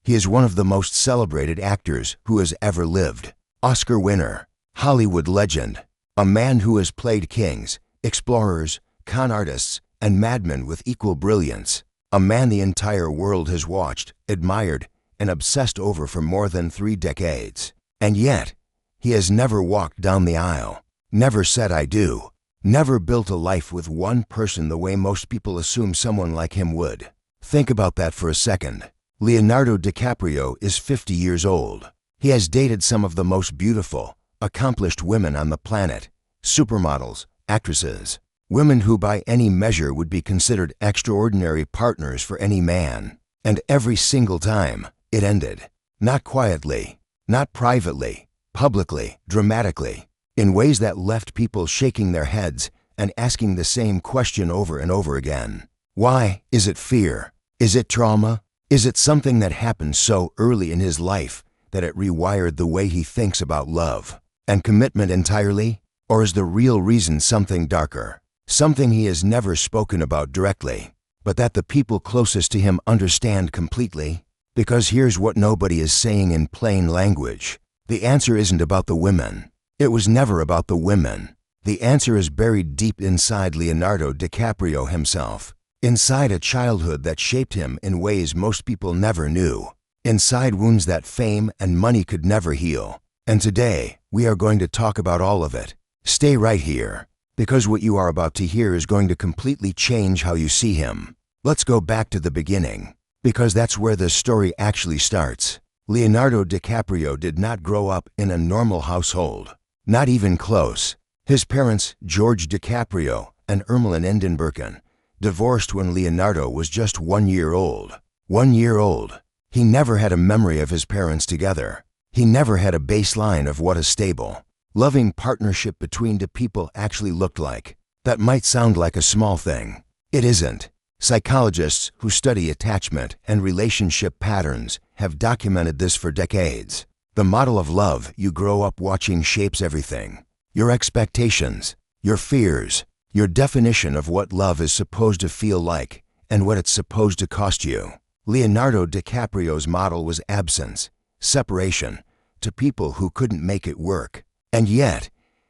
He is one of the most celebrated actors who has ever lived. Oscar winner, Hollywood legend, a man who has played kings, explorers, con artists, and madmen with equal brilliance. A man the entire world has watched, admired, and obsessed over for more than 3 decades. And yet, he has never walked down the aisle, never said I do, never built a life with one person the way most people assume someone like him would. Think about that for a second. Leonardo DiCaprio is 50 years old. He has dated some of the most beautiful, accomplished women on the planet, supermodels, actresses, women who by any measure would be considered extraordinary partners for any man. And every single time, it ended. Not quietly, not privately, publicly, dramatically, in ways that left people shaking their heads and asking the same question over and over again. Why? Is it fear? Is it trauma? Is it something that happened so early in his life that it rewired the way he thinks about love and commitment entirely? Or is the real reason something darker? Something he has never spoken about directly, but that the people closest to him understand completely? Because here's what nobody is saying in plain language. The answer isn't about the women. It was never about the women. The answer is buried deep inside Leonardo DiCaprio himself. Inside a childhood that shaped him in ways most people never knew. Inside wounds that fame and money could never heal. And today, we are going to talk about all of it. Stay right here, because what you are about to hear is going to completely change how you see him. Let's go back to the beginning, because that's where the story actually starts. Leonardo DiCaprio did not grow up in a normal household. Not even close. His parents, George DiCaprio and Ermeline Endenbergen, divorced when Leonardo was just 1 year old. 1 year old. He never had a memory of his parents together. He never had a baseline of what a stable, loving partnership between two people actually looked like. That might sound like a small thing. It isn't. Psychologists who study attachment and relationship patterns have documented this for decades. The model of love you grow up watching shapes everything. Your expectations, your fears, your definition of what love is supposed to feel like and what it's supposed to cost you. Leonardo DiCaprio's model was absence, separation, to people who couldn't make it work. And yet,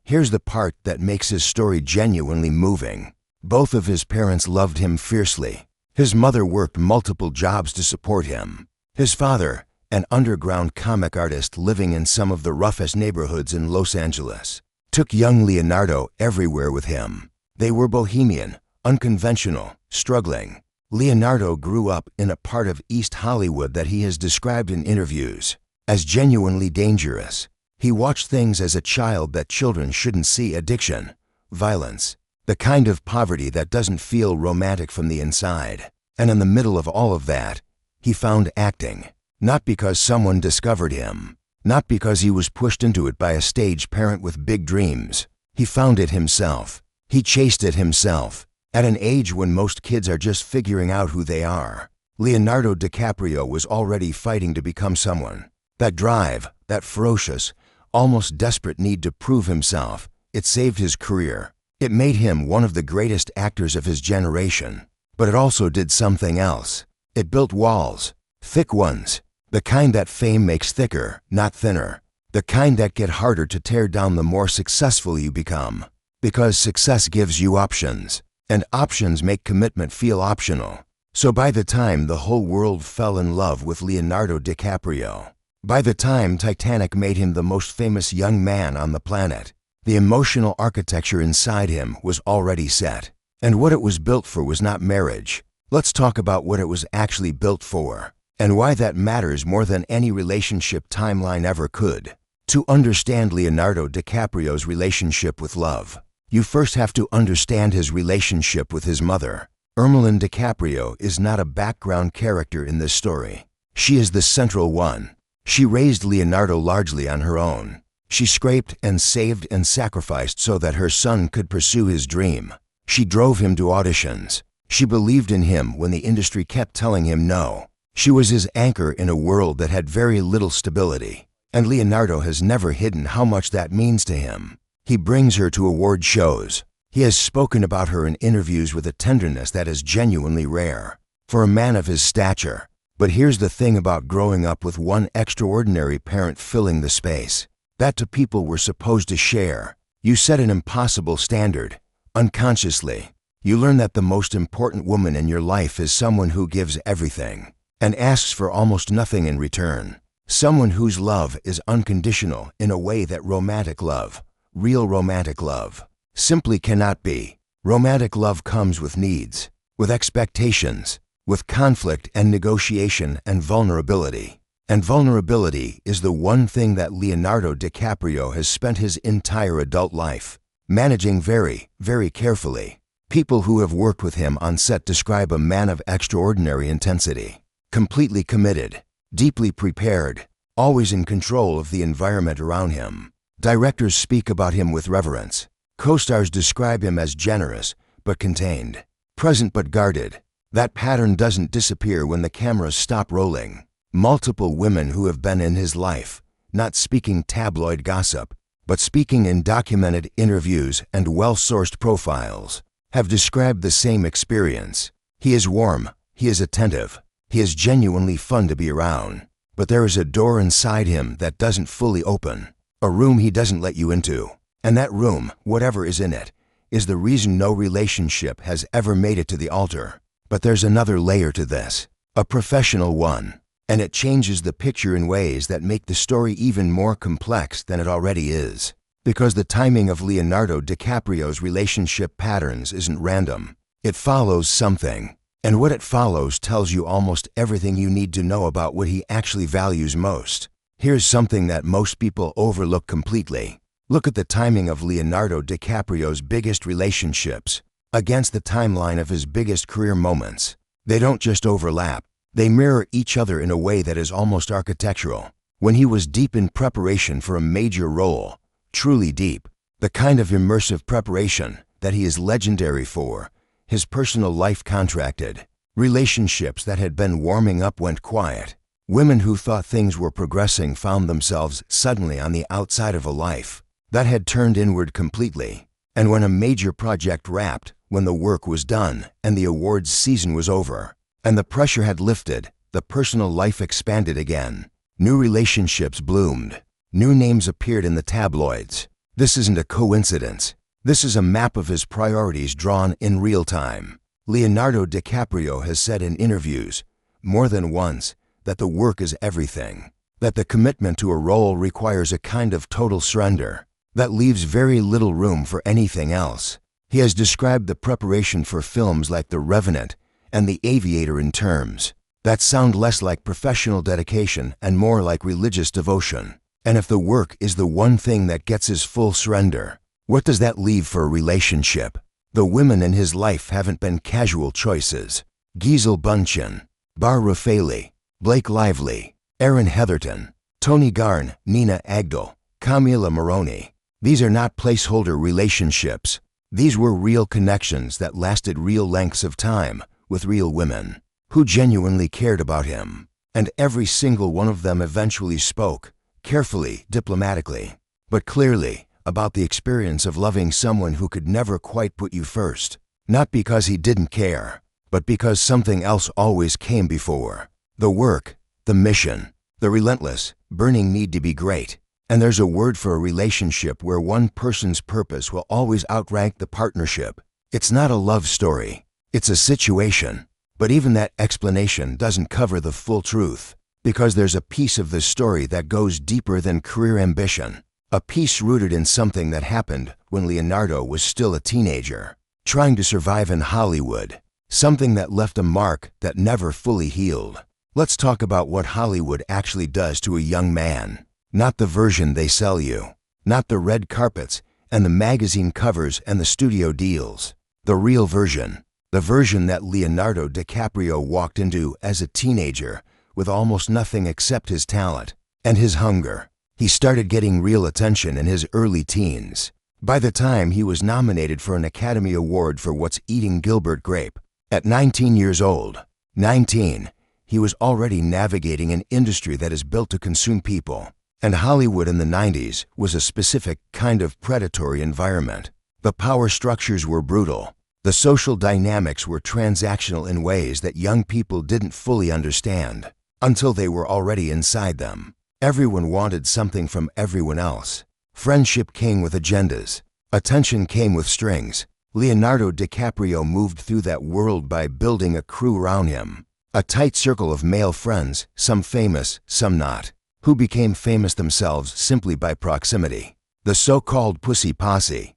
here's the part that makes his story genuinely moving. Both of his parents loved him fiercely. His mother worked multiple jobs to support him. His father, an underground comic artist living in some of the roughest neighborhoods in Los Angeles, took young Leonardo everywhere with him. They were bohemian, unconventional, struggling. Leonardo grew up in a part of East Hollywood that he has described in interviews as genuinely dangerous. He watched things as a child that children shouldn't see: addiction, violence, the kind of poverty that doesn't feel romantic from the inside. And in the middle of all of that, he found acting. Not because someone discovered him, not because he was pushed into it by a stage parent with big dreams. He found it himself. He chased it himself. At an age when most kids are just figuring out who they are, Leonardo DiCaprio was already fighting to become someone. That drive, that ferocious, almost desperate need to prove himself, it saved his career. It made him one of the greatest actors of his generation. But it also did something else. It built walls, thick ones, the kind that fame makes thicker, not thinner. The kind that get harder to tear down the more successful you become. Because success gives you options, and options make commitment feel optional. So by the time the whole world fell in love with Leonardo DiCaprio, by the time Titanic made him the most famous young man on the planet, the emotional architecture inside him was already set. And what it was built for was not marriage. Let's talk about what it was actually built for, and why that matters more than any relationship timeline ever could. To understand Leonardo DiCaprio's relationship with love, you first have to understand his relationship with his mother. Ermeline DiCaprio is not a background character in this story. She is the central one. She raised Leonardo largely on her own. She scraped and saved and sacrificed so that her son could pursue his dream. She drove him to auditions. She believed in him when the industry kept telling him no. She was his anchor in a world that had very little stability. And Leonardo has never hidden how much that means to him. He brings her to award shows. He has spoken about her in interviews with a tenderness that is genuinely rare. For a man of his stature, But here's the thing about growing up with one extraordinary parent filling the space that two people were supposed to share. You set an impossible standard. Unconsciously, you learn that the most important woman in your life is someone who gives everything and asks for almost nothing in return. Someone whose love is unconditional in a way that romantic love, real romantic love, simply cannot be. Romantic love comes with needs, with expectations, with conflict and negotiation and vulnerability. And vulnerability is the one thing that Leonardo DiCaprio has spent his entire adult life managing very, very carefully. People who have worked with him on set describe a man of extraordinary intensity, completely committed, deeply prepared, always in control of the environment around him. Directors speak about him with reverence. Co-stars describe him as generous but contained, present but guarded. That pattern doesn't disappear when the cameras stop rolling. Multiple women who have been in his life, not speaking tabloid gossip, but speaking in documented interviews and well-sourced profiles, have described the same experience. He is warm, he is attentive, he is genuinely fun to be around. But there is a door inside him that doesn't fully open, a room he doesn't let you into. And that room, whatever is in it, is the reason no relationship has ever made it to the altar. But there's another layer to this, a professional one. And it changes the picture in ways that make the story even more complex than it already is. Because the timing of Leonardo DiCaprio's relationship patterns isn't random. It follows something. And what it follows tells you almost everything you need to know about what he actually values most. Here's something that most people overlook completely. Look at the timing of Leonardo DiCaprio's biggest relationships against the timeline of his biggest career moments. They don't just overlap. They mirror each other in a way that is almost architectural. When he was deep in preparation for a major role, truly deep, the kind of immersive preparation that he is legendary for, his personal life contracted. Relationships that had been warming up went quiet. Women who thought things were progressing found themselves suddenly on the outside of a life that had turned inward completely. And when a major project wrapped, when the work was done and the awards season was over, and the pressure had lifted, the personal life expanded again. New relationships bloomed. New names appeared in the tabloids. This isn't a coincidence. This is a map of his priorities drawn in real time. Leonardo DiCaprio has said in interviews, more than once, that the work is everything. That the commitment to a role requires a kind of total surrender that leaves very little room for anything else. He has described the preparation for films like The Revenant and The Aviator in terms that sound less like professional dedication and more like religious devotion. And if the work is the one thing that gets his full surrender, what does that leave for a relationship? The women in his life haven't been casual choices. Gisele Bündchen, Bar Refaeli, Blake Lively, Erin Heatherton, Tony Garn, Nina Agdal, Camila Moroni. These are not placeholder relationships. These were real connections that lasted real lengths of time with real women who genuinely cared about him. And every single one of them eventually spoke, carefully, diplomatically, but clearly, about the experience of loving someone who could never quite put you first. Not because he didn't care, but because something else always came before. The work, the mission, the relentless, burning need to be great. And there's a word for a relationship where one person's purpose will always outrank the partnership. It's not a love story. It's a situation. But even that explanation doesn't cover the full truth, because there's a piece of the story that goes deeper than career ambition. A piece rooted in something that happened when Leonardo was still a teenager, trying to survive in Hollywood. Something that left a mark that never fully healed. Let's talk about what Hollywood actually does to a young man. Not the version they sell you. Not the red carpets and the magazine covers and the studio deals. The real version. The version that Leonardo DiCaprio walked into as a teenager with almost nothing except his talent and his hunger. He started getting real attention in his early teens. By the time he was nominated for an Academy Award for What's Eating Gilbert Grape, at 19 years old, 19, he was already navigating an industry that is built to consume people. And Hollywood in the 90s was a specific kind of predatory environment. The power structures were brutal. The social dynamics were transactional in ways that young people didn't fully understand until they were already inside them. Everyone wanted something from everyone else. Friendship came with agendas. Attention came with strings. Leonardo DiCaprio moved through that world by building a crew around him. A tight circle of male friends, some famous, some not, who became famous themselves simply by proximity. The so-called pussy posse,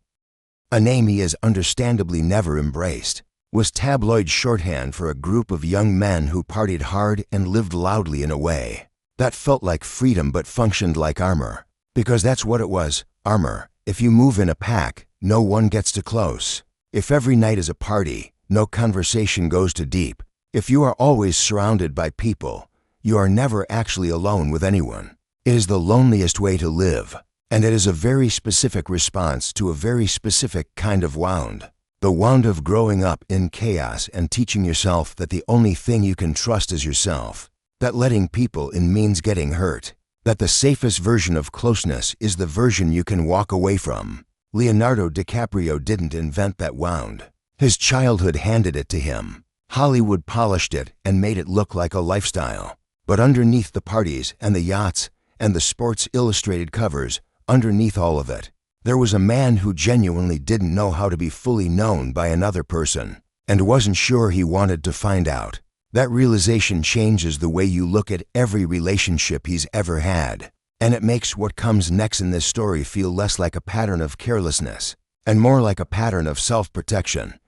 a name he has understandably never embraced, was tabloid shorthand for a group of young men who partied hard and lived loudly in a way that felt like freedom but functioned like armor. Because that's what it was, armor. If you move in a pack, no one gets too close. If every night is a party, no conversation goes too deep. If you are always surrounded by people, you are never actually alone with anyone. It is the loneliest way to live, and it is a very specific response to a very specific kind of wound. The wound of growing up in chaos and teaching yourself that the only thing you can trust is yourself, that letting people in means getting hurt, that the safest version of closeness is the version you can walk away from. Leonardo DiCaprio didn't invent that wound. His childhood handed it to him. Hollywood polished it and made it look like a lifestyle. But underneath the parties and the yachts and the Sports Illustrated covers, underneath all of it, there was a man who genuinely didn't know how to be fully known by another person and wasn't sure he wanted to find out. That realization changes the way you look at every relationship he's ever had, and it makes what comes next in this story feel less like a pattern of carelessness and more like a pattern of self-protection.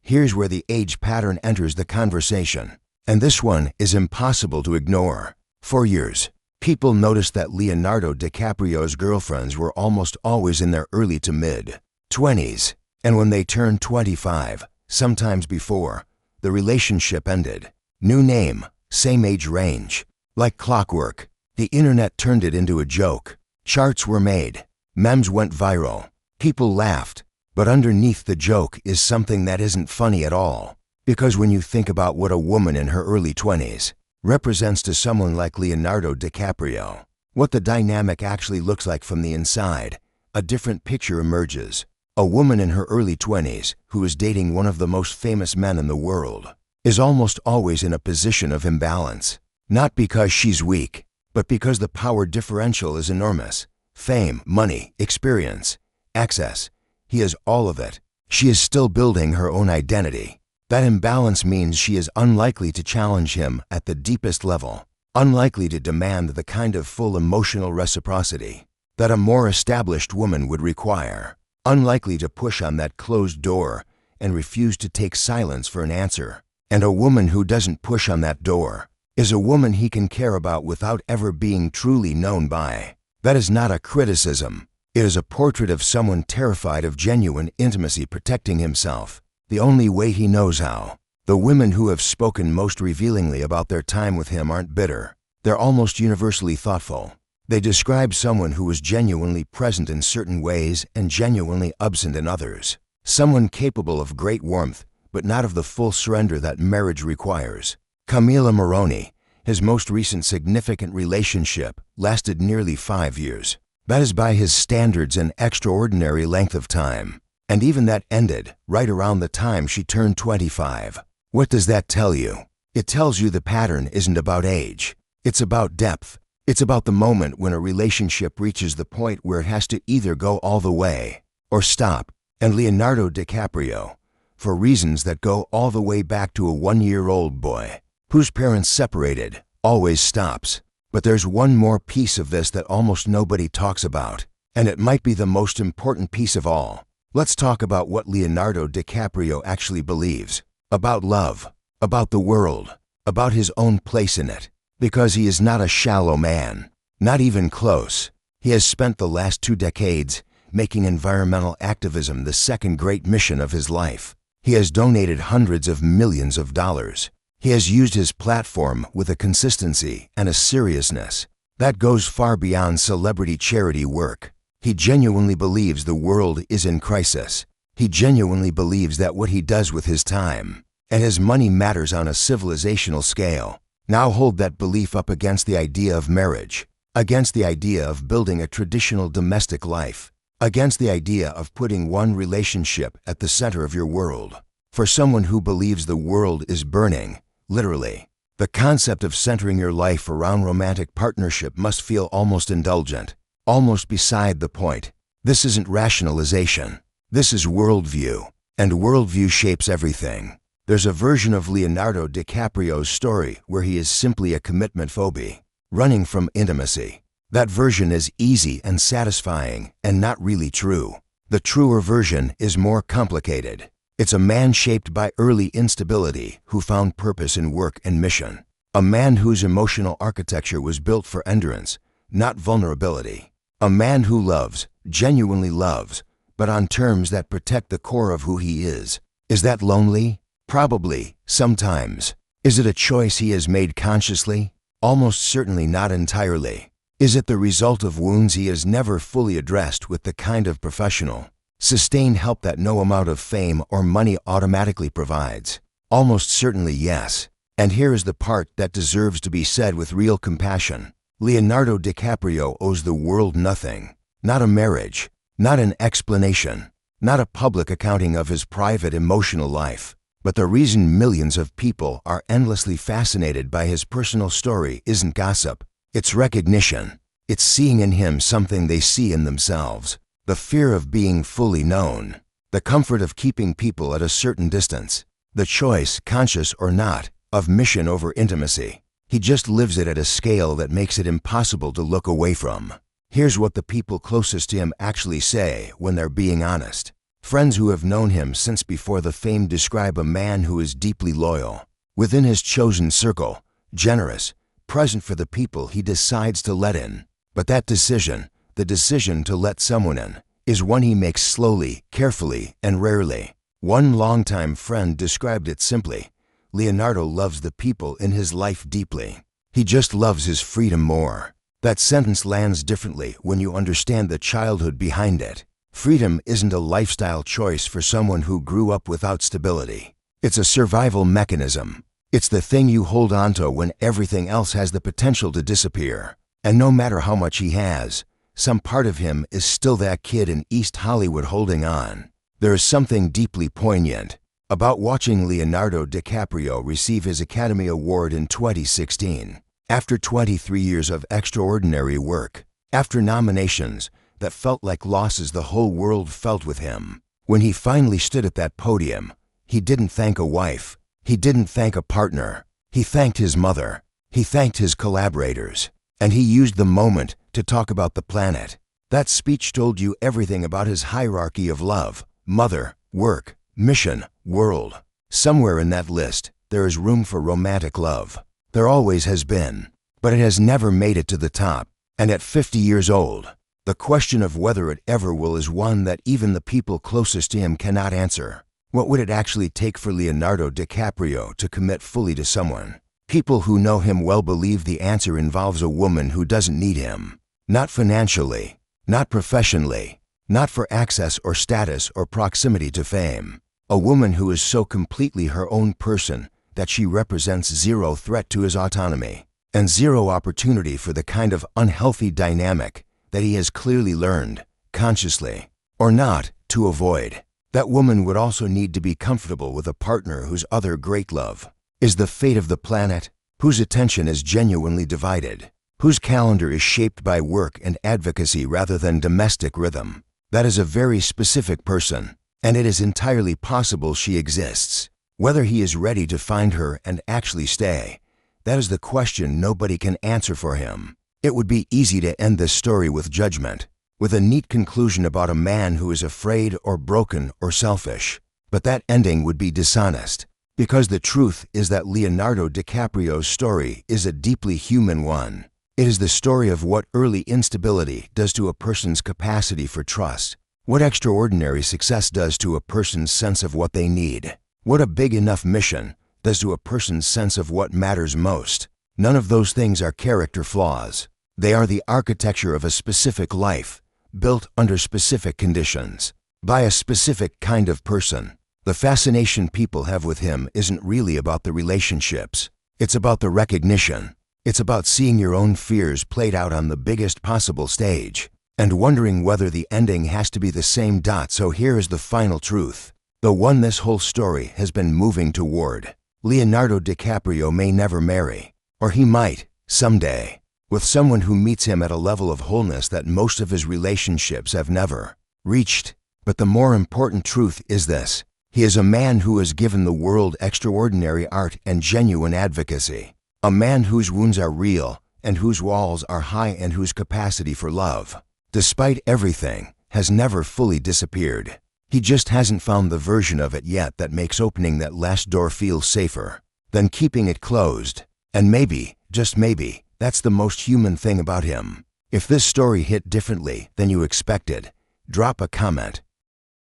Here's where the age pattern enters the conversation, and this one is impossible to ignore. For years, people noticed that Leonardo DiCaprio's girlfriends were almost always in their early to mid-20s, and when they turned 25, sometimes before, the relationship ended. New name, same age range. Like clockwork, the internet turned it into a joke. Charts were made. Memes went viral. People laughed. But underneath the joke is something that isn't funny at all. Because when you think about what a woman in her early 20s represents to someone like Leonardo DiCaprio, what the dynamic actually looks like from the inside, a different picture emerges. A woman in her early 20s who is dating one of the most famous men in the world is almost always in a position of imbalance. Not because she's weak, but because the power differential is enormous. Fame, money, experience, access. He has all of it. She is still building her own identity. That imbalance means she is unlikely to challenge him at the deepest level, unlikely to demand the kind of full emotional reciprocity that a more established woman would require, unlikely to push on that closed door and refuse to take silence for an answer. And a woman who doesn't push on that door is a woman he can care about without ever being truly known by. That is not a criticism. It is a portrait of someone terrified of genuine intimacy, protecting himself the only way he knows how. The women who have spoken most revealingly about their time with him aren't bitter. They're almost universally thoughtful. They describe someone who was genuinely present in certain ways and genuinely absent in others. Someone capable of great warmth, but not of the full surrender that marriage requires. Camila Moroni, his most recent significant relationship, lasted nearly 5 years. That is by his standards an extraordinary length of time. And even that ended right around the time she turned 25. What does that tell you? It tells you the pattern isn't about age. It's about depth. It's about the moment when a relationship reaches the point where it has to either go all the way or stop. And Leonardo DiCaprio, for reasons that go all the way back to a 1-year-old boy whose parents separated, always stops. But there's one more piece of this that almost nobody talks about, and it might be the most important piece of all. Let's talk about what Leonardo DiCaprio actually believes about love, about the world, about his own place in it. Because he is not a shallow man, not even close. He has spent the last 2 decades making environmental activism the second great mission of his life. He has donated hundreds of millions of dollars. He has used his platform with a consistency and a seriousness that goes far beyond celebrity charity work. He genuinely believes the world is in crisis. He genuinely believes that what he does with his time and his money matters on a civilizational scale. Now hold that belief up against the idea of marriage, against the idea of building a traditional domestic life, against the idea of putting one relationship at the center of your world. For someone who believes the world is burning, literally, the concept of centering your life around romantic partnership must feel almost indulgent, almost beside the point. This isn't rationalization. This is worldview, and worldview shapes everything. There's a version of Leonardo DiCaprio's story where he is simply a commitment phobie, running from intimacy. That version is easy and satisfying and not really true. The truer version is more complicated. It's a man shaped by early instability who found purpose in work and mission. A man whose emotional architecture was built for endurance, not vulnerability. A man who loves, genuinely loves, but on terms that protect the core of who he is. Is that lonely? Probably, sometimes. Is it a choice he has made consciously? Almost certainly not entirely. Is it the result of wounds he has never fully addressed with the kind of professional, sustained help that no amount of fame or money automatically provides? Almost certainly yes. And here is the part that deserves to be said with real compassion. Leonardo DiCaprio owes the world nothing. Not a marriage, not an explanation, not a public accounting of his private emotional life. But the reason millions of people are endlessly fascinated by his personal story isn't gossip. It's recognition. It's seeing in him something they see in themselves. The fear of being fully known. The comfort of keeping people at a certain distance. The choice, conscious or not, of mission over intimacy. He just lives it at a scale that makes it impossible to look away from. Here's what the people closest to him actually say when they're being honest. Friends who have known him since before the fame describe a man who is deeply loyal. Within his chosen circle, generous, present for the people he decides to let in. But that decision, the decision to let someone in, is one he makes slowly, carefully, and rarely. One longtime friend described it simply. Leonardo loves the people in his life deeply. He just loves his freedom more. That sentence lands differently when you understand the childhood behind it. Freedom isn't a lifestyle choice for someone who grew up without stability. It's a survival mechanism. It's the thing you hold onto when everything else has the potential to disappear. And no matter how much he has, some part of him is still that kid in East Hollywood holding on. There is something deeply poignant about watching Leonardo DiCaprio receive his Academy Award in 2016. After 23 years of extraordinary work, after nominations that felt like losses the whole world felt with him, when he finally stood at that podium, he didn't thank a wife. He didn't thank a partner. He thanked his mother. He thanked his collaborators. And he used the moment to talk about the planet. That speech told you everything about his hierarchy of love, mother, work, mission, world. Somewhere in that list, there is room for romantic love. There always has been. But it has never made it to the top. And at 50 years old, the question of whether it ever will is one that even the people closest to him cannot answer. What would it actually take for Leonardo DiCaprio to commit fully to someone? People who know him well believe the answer involves a woman who doesn't need him. Not financially, not professionally, not for access or status or proximity to fame. A woman who is so completely her own person that she represents zero threat to his autonomy and zero opportunity for the kind of unhealthy dynamic that he has clearly learned, consciously or not, to avoid. That woman would also need to be comfortable with a partner whose other great love is the fate of the planet, whose attention is genuinely divided, whose calendar is shaped by work and advocacy rather than domestic rhythm. That is a very specific person, and it is entirely possible she exists. Whether he is ready to find her and actually stay, that is the question nobody can answer for him. It would be easy to end this story with judgment, with a neat conclusion about a man who is afraid or broken or selfish. But that ending would be dishonest, because the truth is that Leonardo DiCaprio's story is a deeply human one. It is the story of what early instability does to a person's capacity for trust, what extraordinary success does to a person's sense of what they need, what a big enough mission does to a person's sense of what matters most. None of those things are character flaws. They are the architecture of a specific life, built under specific conditions, by a specific kind of person. The fascination people have with him isn't really about the relationships. It's about the recognition. It's about seeing your own fears played out on the biggest possible stage, and wondering whether the ending has to be the same. So here is the final truth. The one this whole story has been moving toward. Leonardo DiCaprio may never marry, or he might, someday, with someone who meets him at a level of wholeness that most of his relationships have never reached. But the more important truth is this: he is a man who has given the world extraordinary art and genuine advocacy. A man whose wounds are real, and whose walls are high, and whose capacity for love, despite everything, has never fully disappeared. He just hasn't found the version of it yet that makes opening that last door feel safer than keeping it closed. And maybe, just maybe, that's the most human thing about him. If this story hit differently than you expected, drop a comment